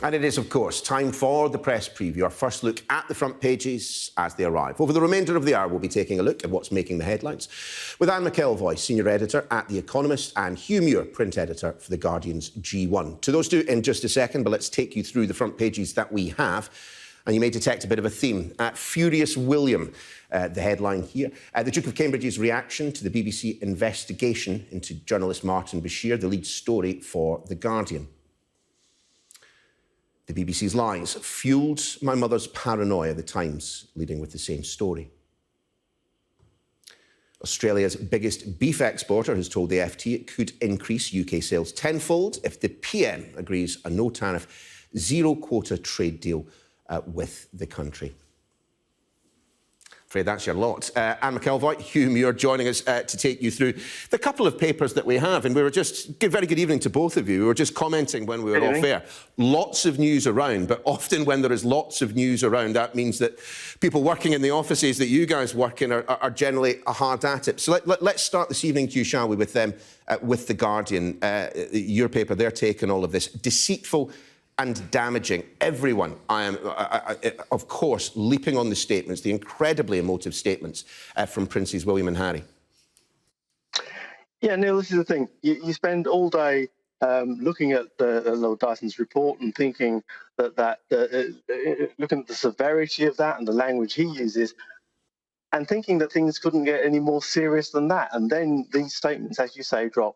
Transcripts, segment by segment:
And it is, of course, time for the press preview, our first look at the front pages as they arrive. Over the remainder of the hour, we'll be taking a look at what's making the headlines with Anne McElvoy, senior editor at The Economist, and Hugh Muir, print editor for The Guardian's G1. To those two in just a second, but let's take you through the front pages that we have. And you may detect a bit of a theme. Furious William, the headline here. The Duke of Cambridge's reaction to the BBC investigation into journalist Martin Bashir, the lead story for The Guardian. The BBC's lies fueled my mother's paranoia, The Times leading with the same story. Australia's biggest beef exporter has told the FT it could increase UK sales tenfold if the PM agrees a no-tariff, zero-quota trade deal with the country. Afraid that's your lot. Anne McElvoy, Hugh Muir joining us to take you through the couple of papers that we have. And we were just, very good evening to both of you. We were just commenting when we were off air. Lots of news around, but often when there is lots of news around, that means that people working in the offices that you guys work in are generally hard at it. So let's start this evening, Hugh, shall we, with them, with The Guardian, your paper, their take on all of this. Deceitful and damaging. Everyone, of course, leaping on the statements, the incredibly emotive statements from Princes William and Harry. Yeah, Neil, this is the thing. You spend all day looking at Lord Dyson's report and thinking looking at the severity of that and the language he uses, and thinking that things couldn't get any more serious than that. And then these statements, as you say, drop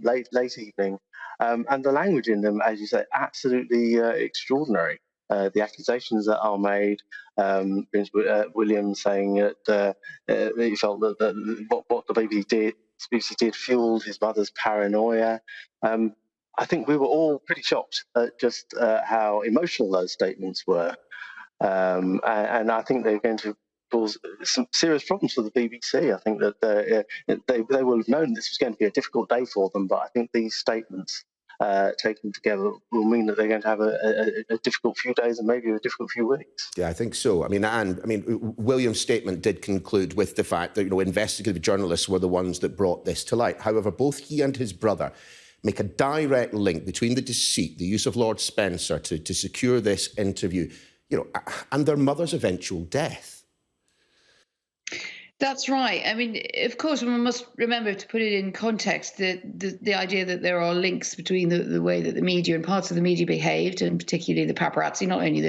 late evening. And the language in them, as you say, absolutely extraordinary. The accusations that are made, Prince William saying that he felt that what the BBC did fueled his mother's paranoia. I think we were all pretty shocked at just how emotional those statements were. And I think they're going to cause some serious problems for the BBC. I think that they will have known this was going to be a difficult day for them, but I think these statements taken together will mean that they're going to have a difficult few days and maybe a difficult few weeks. Yeah, I think so. I mean, William's statement did conclude with the fact that, investigative journalists were the ones that brought this to light. However, both he and his brother make a direct link between the deceit, the use of Lord Spencer to secure this interview, and their mother's eventual death. That's right. I mean, of course, one must remember to put it in context the idea that there are links between the way that the media and parts of the media behaved, and particularly the paparazzi, not only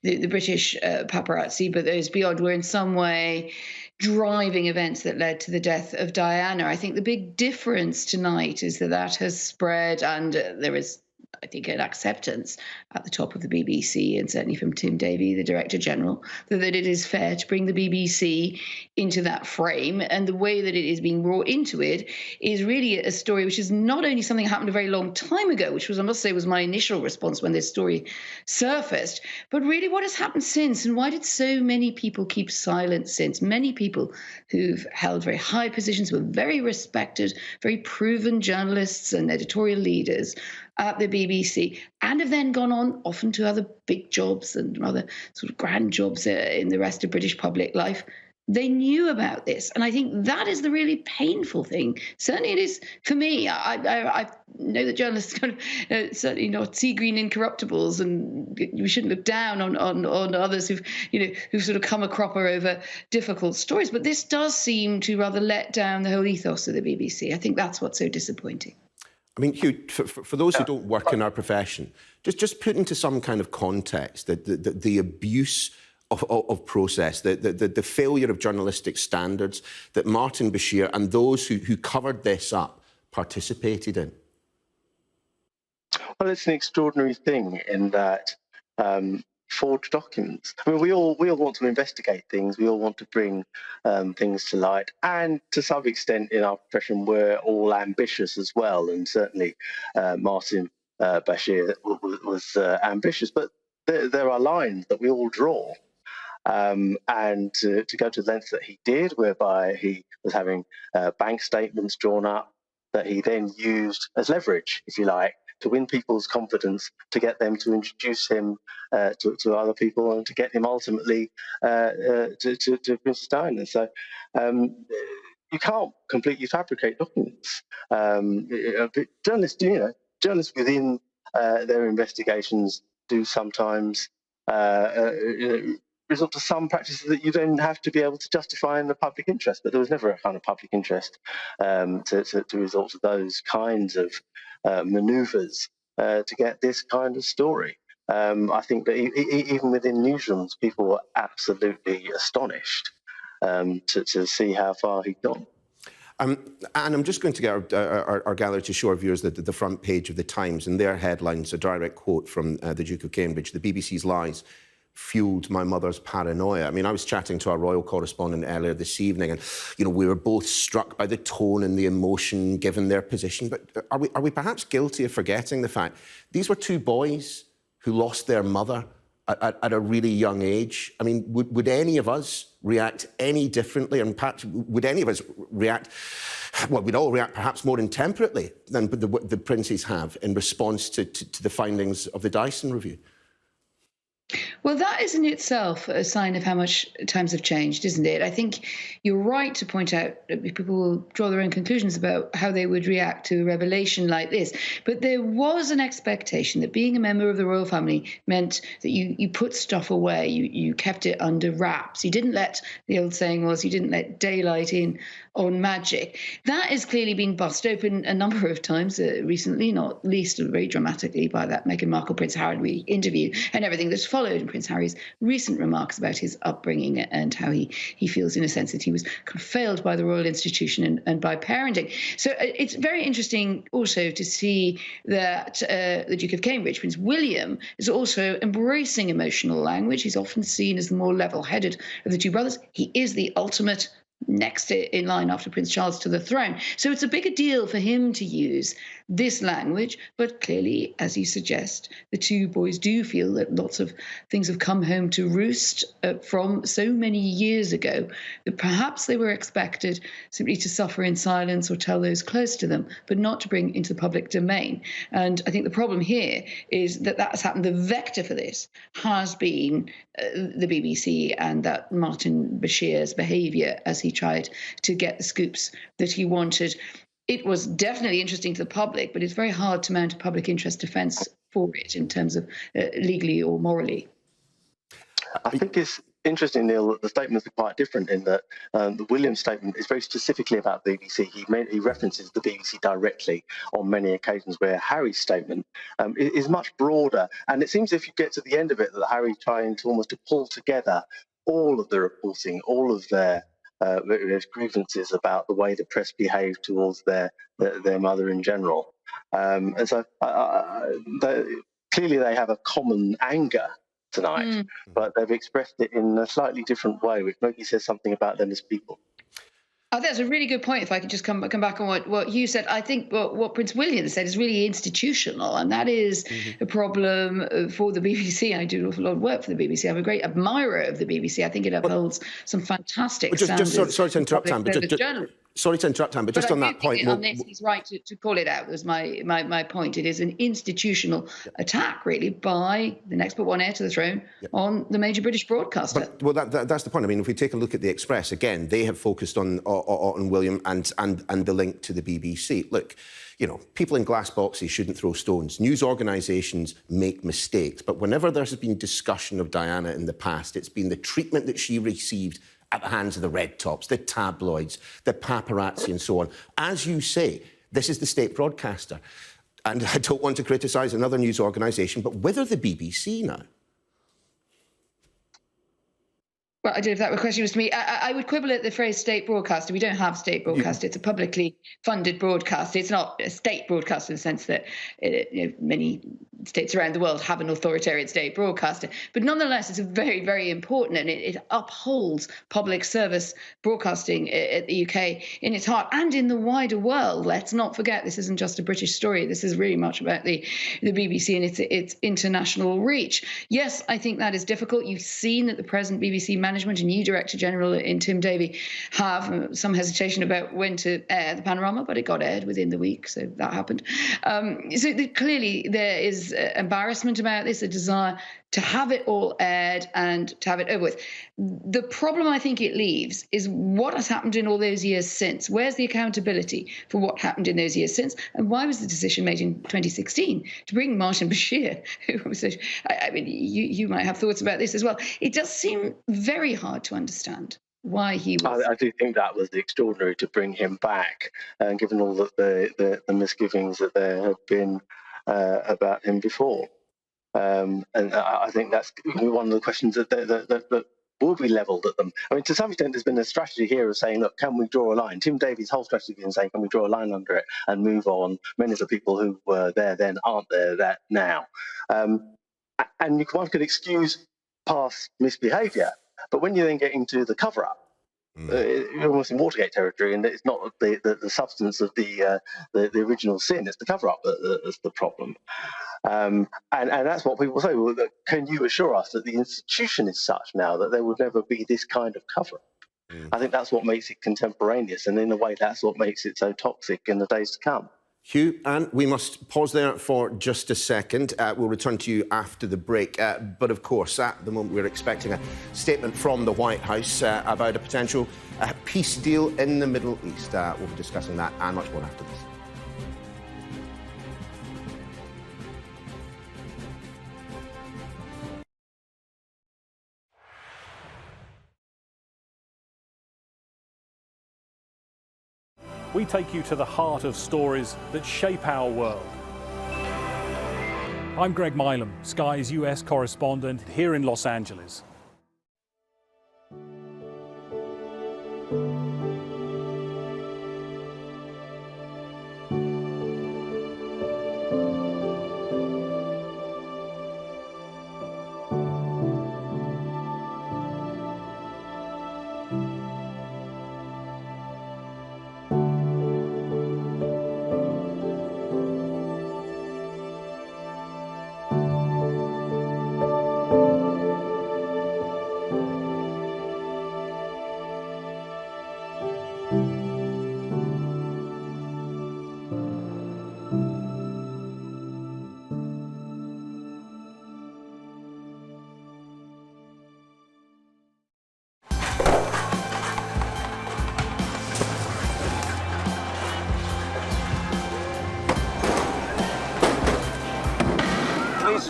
the British paparazzi, but those beyond, were in some way driving events that led to the death of Diana. I think the big difference tonight is that has spread, and there is, I think, an acceptance at the top of the BBC, and certainly from Tim Davie, the Director General, that it is fair to bring the BBC into that frame. And the way that it is being brought into it is really a story which is not only something that happened a very long time ago, which was, I must say, was my initial response when this story surfaced, but really what has happened since, and why did so many people keep silent since? Many people who've held very high positions, who are very respected, very proven journalists and editorial leaders at the BBC, and have then gone on often to other big jobs and rather sort of grand jobs in the rest of British public life. They knew about this, and I think that is the really painful thing. Certainly it is for me. I know that journalists are kind of certainly not sea green incorruptibles, and we shouldn't look down on others who've sort of come a cropper over difficult stories. But this does seem to rather let down the whole ethos of the BBC. I think that's what's so disappointing. I mean, Hugh, for those who don't work in our profession, just put into some kind of context the abuse of process, the failure of journalistic standards that Martin Bashir and those who covered this up participated in. Well, it's an extraordinary thing in that forged documents. I mean, we all want to investigate things. We all want to bring things to light, and to some extent, in our profession, we're all ambitious as well. And certainly, Martin Bashir was ambitious, but there are lines that we all draw. And to go to the length that he did, whereby he was having bank statements drawn up that he then used as leverage, if you like, to win people's confidence, to get them to introduce him to other people, and to get him ultimately to Princess Diana. So you can't completely fabricate documents. Journalists within their investigations do sometimes resort to some practices that you then have to be able to justify in the public interest. But there was never a kind of public interest to resort to those kinds of manoeuvres to get this kind of story. I think that even within newsrooms, people were absolutely astonished to see how far he'd gone. And I'm just going to get our gallery to show our viewers the front page of the Times, and their headlines, a direct quote from the Duke of Cambridge: "The BBC's lies fueled my mother's paranoia." I mean, I was chatting to our royal correspondent earlier this evening, and we were both struck by the tone and the emotion given their position. But are we perhaps guilty of forgetting the fact these were two boys who lost their mother at a really young age? I mean, would any of us react any differently? And perhaps would any of us react, well, we'd all react perhaps more intemperately than the princes have in response to the findings of the Dyson Review? Well, that is in itself a sign of how much times have changed, isn't it? I think you're right to point out that people will draw their own conclusions about how they would react to a revelation like this. But there was an expectation that being a member of the royal family meant that you put stuff away, you kept it under wraps. You didn't let, the old saying was, you didn't let daylight in on magic. That is clearly being bust open a number of times recently, not least very dramatically by that Meghan Markle Prince Harry interview and everything that's followed, and Prince Harry's recent remarks about his upbringing and how he feels, in a sense, that he was kind of failed by the royal institution and by parenting. So it's very interesting also to see that the Duke of Cambridge, Prince William, is also embracing emotional language. He's often seen as the more level-headed of the two brothers. He is the ultimate next in line after Prince Charles to the throne. So it's a bigger deal for him to use this language, but clearly, as you suggest, the two boys do feel that lots of things have come home to roost from so many years ago that perhaps they were expected simply to suffer in silence or tell those close to them, but not to bring into the public domain. And I think the problem here is that has happened. The vector for this has been the BBC and that Martin Bashir's behaviour as he tried to get the scoops that he wanted. It was definitely interesting to the public, but it's very hard to mount a public interest defence for it in terms of legally or morally. I think it's interesting, Neil, that the statements are quite different in that the Williams statement is very specifically about the BBC. He references the BBC directly on many occasions, where Harry's statement is much broader. And it seems if you get to the end of it that Harry's trying to almost pull together all of the reporting, all of their various grievances about the way the press behaved towards their mother in general. And so clearly they have a common anger tonight, but they've expressed it in a slightly different way, which maybe says something about them as people. Oh, that's a really good point. If I could just come back on what Hugh said, I think what Prince William said is really institutional, and that is a problem for the BBC. I do an awful lot of work for the BBC. I'm a great admirer of the BBC. I think it upholds some fantastic standards. Sorry to interrupt, Anne, but just on that point, he's right to call it out. Was my point. It is an institutional attack, really, by the next but one heir to the throne on the major British broadcaster. Well, that's the point. I mean, if we take a look at the Express again, they have focused on William and the link to the BBC. Look, people in glass boxes shouldn't throw stones. News organisations make mistakes, but whenever there's been discussion of Diana in the past, it's been the treatment that she received at the hands of the red tops, the tabloids, the paparazzi and so on. As you say, this is the state broadcaster. And I don't want to criticise another news organisation, but whither the BBC now? Well, I don't know if that question was to me. I would quibble at the phrase state broadcaster. We don't have state broadcaster. It's a publicly funded broadcaster. It's not a state broadcaster in the sense that many states around the world have an authoritarian state broadcaster. But nonetheless, it's a very, very important, and it upholds public service broadcasting at the UK in its heart and in the wider world. Let's not forget, this isn't just a British story. This is really much about the BBC and its international reach. Yes, I think that is difficult. You've seen that the present BBC management, a new Director General in Tim Davie, have some hesitation about when to air the panorama, but it got aired within the week, so that happened. Clearly there is embarrassment about this, a desire to have it all aired and to have it over with. The problem I think it leaves is what has happened in all those years since. Where's the accountability for what happened in those years since? And why was the decision made in 2016 to bring Martin Bashir, who was you might have thoughts about this as well. It does seem very hard to understand why he was. I do think that was extraordinary to bring him back, given all the misgivings that there had been about him before. And I think that's one of the questions that will be levelled at them. I mean, to some extent, there's been a strategy here of saying, look, can we draw a line? Tim Davie's whole strategy has been saying, can we draw a line under it and move on? Many of the people who were there then aren't there now. And one could excuse past misbehaviour, but when you then get into the cover-up, you're almost in Watergate territory, and it's not the substance of the original sin; it's the cover-up that's the problem. And that's what people say. Well, can you assure us that the institution is such now that there would never be this kind of cover-up? I think that's what makes it contemporaneous, and in a way, that's what makes it so toxic in the days to come. Hugh, Anne, we must pause there for just a second. We'll return to you after the break. But, of course, at the moment, we're expecting a statement from the White House about a potential peace deal in the Middle East. We'll be discussing that and much more after this. We take you to the heart of stories that shape our world. I'm Greg Milam, Sky's US correspondent here in Los Angeles.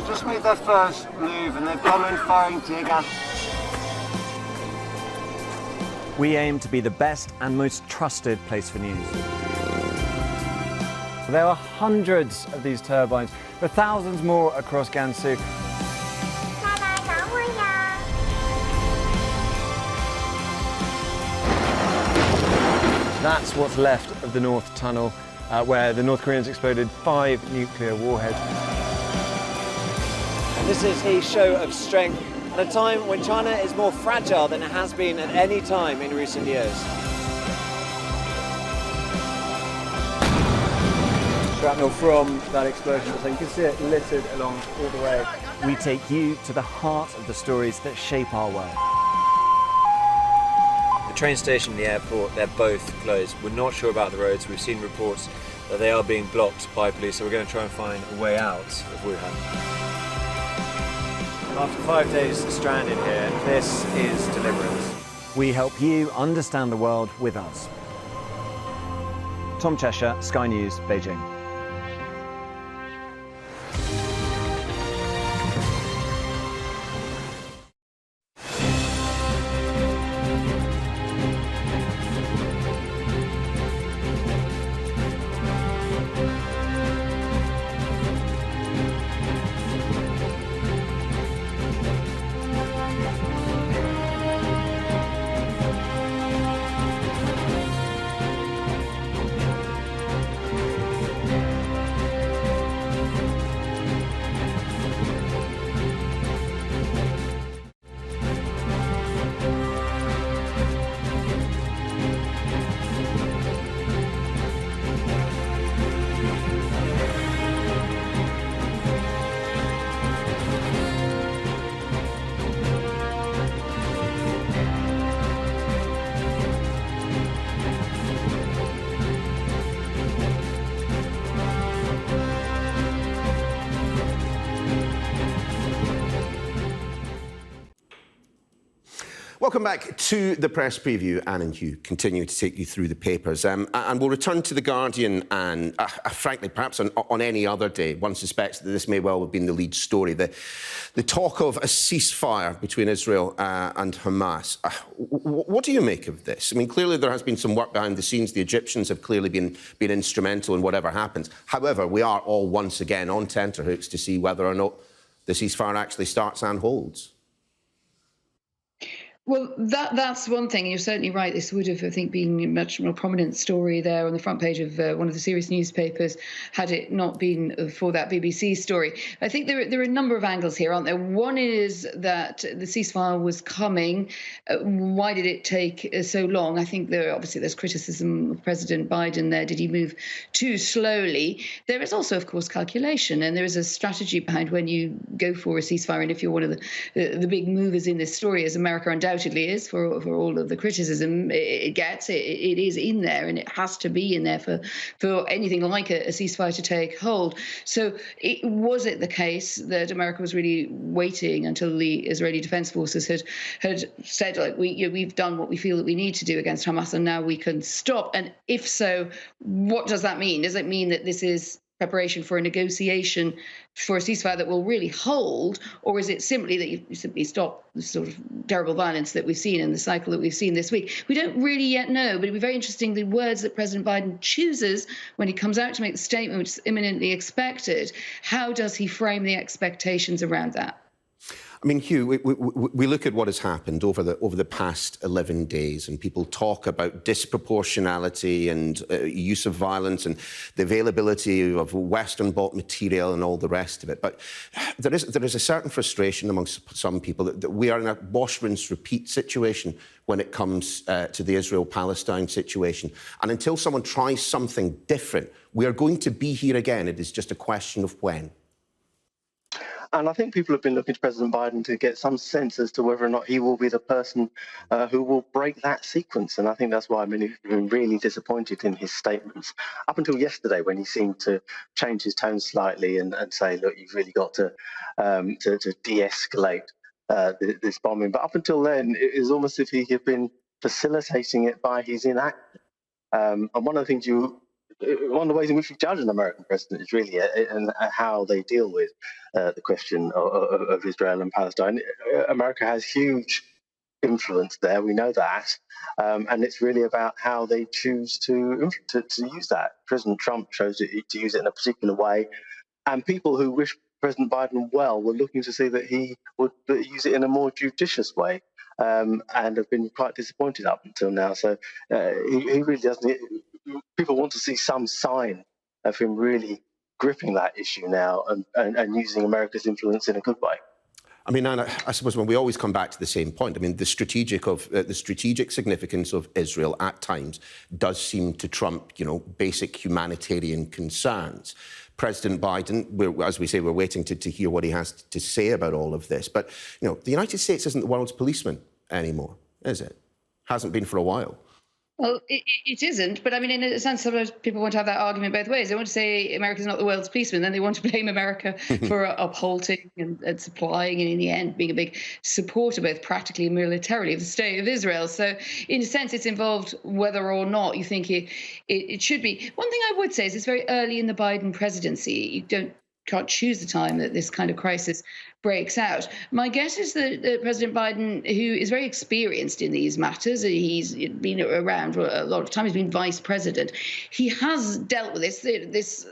Just made their first move and they've come in firing tear gas. We aim to be the best and most trusted place for news. There are hundreds of these turbines, there are thousands more across Gansu. That's what's left of the North Tunnel, where the North Koreans exploded 5 nuclear warheads. This is a show of strength at a time when China is more fragile than it has been at any time in recent years. Shrapnel from that explosion, so you can see it littered along all the way. We take you to the heart of the stories that shape our world. The train station and the airport, they're both closed. We're not sure about the roads. We've seen reports that they are being blocked by police, so we're going to try and find a way out of Wuhan. After 5 days stranded here, this is deliverance. We help you understand the world with us. Tom Cheshire, Sky News, Beijing. Welcome back to the press preview. Anne and Hugh continue to take you through the papers. And we'll return to The Guardian and, frankly, perhaps on any other day, one suspects that this may well have been the lead story. The talk of a ceasefire between Israel and Hamas. What do you make of this? I mean, clearly there has been some work behind the scenes. The Egyptians have clearly been instrumental in whatever happens. However, we are all once again on tenterhooks to see whether or not the ceasefire actually starts and holds. Well, that's one thing. You're certainly right. This would have, I think, been a much more prominent story there on the front page of one of the serious newspapers had it not been for that BBC story. I think there are a number of angles here, aren't there? One is that the ceasefire was coming. Why did it take so long? I think there's criticism of President Biden there. Did he move too slowly? There is also, of course, calculation, and there is a strategy behind when you go for a ceasefire. And if you're one of the big movers in this story, as America undoubtedly is, for all of the criticism it gets, it is in there, and it has to be in there for anything like a ceasefire to take hold. So was it the case that America was really waiting until the Israeli Defense Forces had said, like, we've done what we feel that we need to do against Hamas, and now we can stop? And if so, what does that mean? Does it mean that this is preparation for a negotiation for a ceasefire that will really hold, or is it simply that you simply stop the sort of terrible violence that we've seen in the cycle that we've seen this week? We don't really yet know, but it'd be very interesting the words that President Biden chooses when he comes out to make the statement, which is imminently expected. How does he frame the expectations around that? I mean, Hugh, we look at what has happened over the past 11 days, and people talk about disproportionality and use of violence and the availability of Western-bought material and all the rest of it. But there is a certain frustration amongst some people that we are in a wash, rinse, repeat situation when it comes to the Israel-Palestine situation. And until someone tries something different, we are going to be here again. It is just a question of when. And I think people have been looking to President Biden to get some sense as to whether or not he will be the person who will break that sequence. And I think that's why many have been really disappointed in his statements. Up until yesterday, when he seemed to change his tone slightly and say, look, you've really got to de-escalate this bombing. But up until then, it was almost as if he had been facilitating it by his inaction. And one of the ways in which we judge an American president is really how they deal with the question of Israel and Palestine. America has huge influence there, we know that, and it's really about how they choose to use that. President Trump chose to use it in a particular way, and people who wish President Biden well were looking to see that he would use it in a more judicious way, and have been quite disappointed up until now. So he really doesn't. People want to see some sign of him really gripping that issue now and using America's influence in a good way. I mean, Anna, I suppose when we always come back to the same point, I mean, the strategic significance of Israel at times does seem to trump, basic humanitarian concerns. President Biden, as we say, we're waiting to hear what he has to say about all of this. But, the United States isn't the world's policeman anymore, is it? Hasn't been for a while. Well, it isn't, but I mean, in a sense, sometimes people want to have that argument both ways. They want to say America's not the world's policeman, then they want to blame America for upholding and supplying, and in the end, being a big supporter, both practically and militarily, of the state of Israel. So, in a sense, it's involved whether or not you think it should be. One thing I would say is it's very early in the Biden presidency. You can't choose the time that this kind of crisis breaks out. My guess is that President Biden, who is very experienced in these matters, he's been around for a lot of time, he's been vice president, he has dealt with this,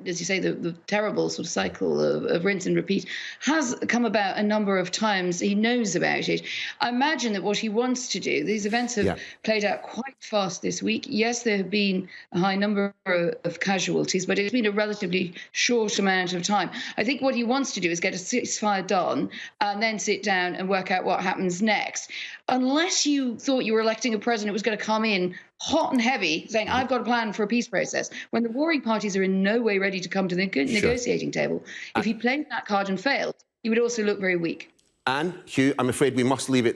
as you say, the terrible sort of cycle of rinse and repeat has come about a number of times. He knows about it. I imagine that what he wants to do, these events have played out quite fast this week. Yes, there have been a high number of casualties, but it's been a relatively short amount of time. I think what he wants to do is get a ceasefire done and then sit down and work out what happens next. Unless you thought you were electing a president who was going to come in hot and heavy, saying, I've got a plan for a peace process, when the warring parties are in no way ready to come to the negotiating table. If he played that card and failed, he would also look very weak. Anne, Hugh, I'm afraid we must leave it